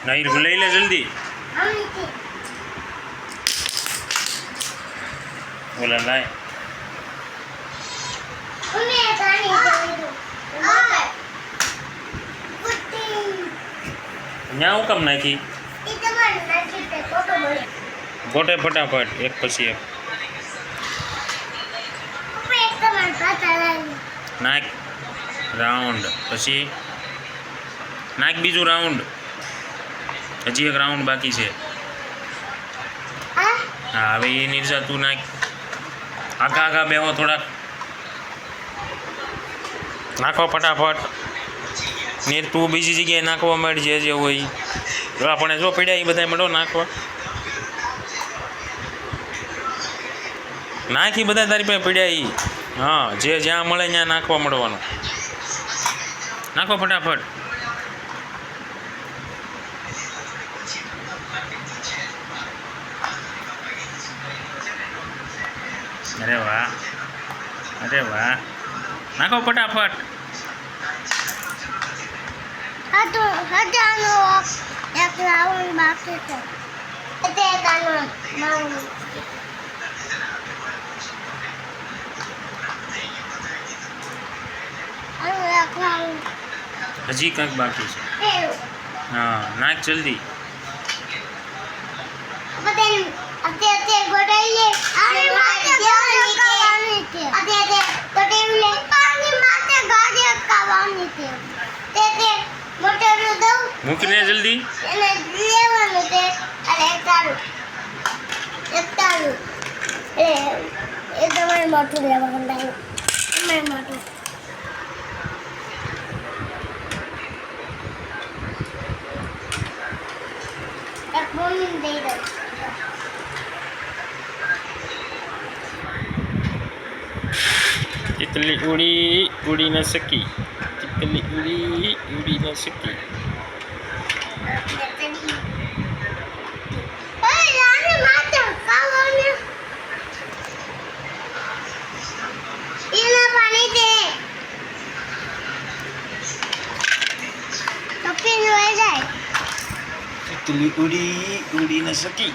नहीं ले ले जल्दी बोला लाए न्याऊ कम नाखी गोटे फटाफट एक पछी एक नाख राउंड पछी नाख बीजू राउंड हजी एक राउंड बाकी है। हाँ हवे ये निर्जा तू नाख आगा आगा बेहो थोड़ा नाखो फटाफट नीर तू बीजी जगह नाखवा मळ जे जे होय जो आपणे जो पड्या ई बधाय मळो नाखवा नाखी बधाय तारी पे पड्या ई हाँ जे ज्यां मळे त्यां नाखवा मळवानो नाखो फटाफट। अरे वाह नाखो फटाफट। एक राउंड बाकी है हजी कंक बाकी है। हाँ नाख जल्दी मूकने जल्दी तितली उड़ी उड़ी न सकी तितली उड़ी उड़ी न सकी। तितली उड़ी उड़ी न सकी।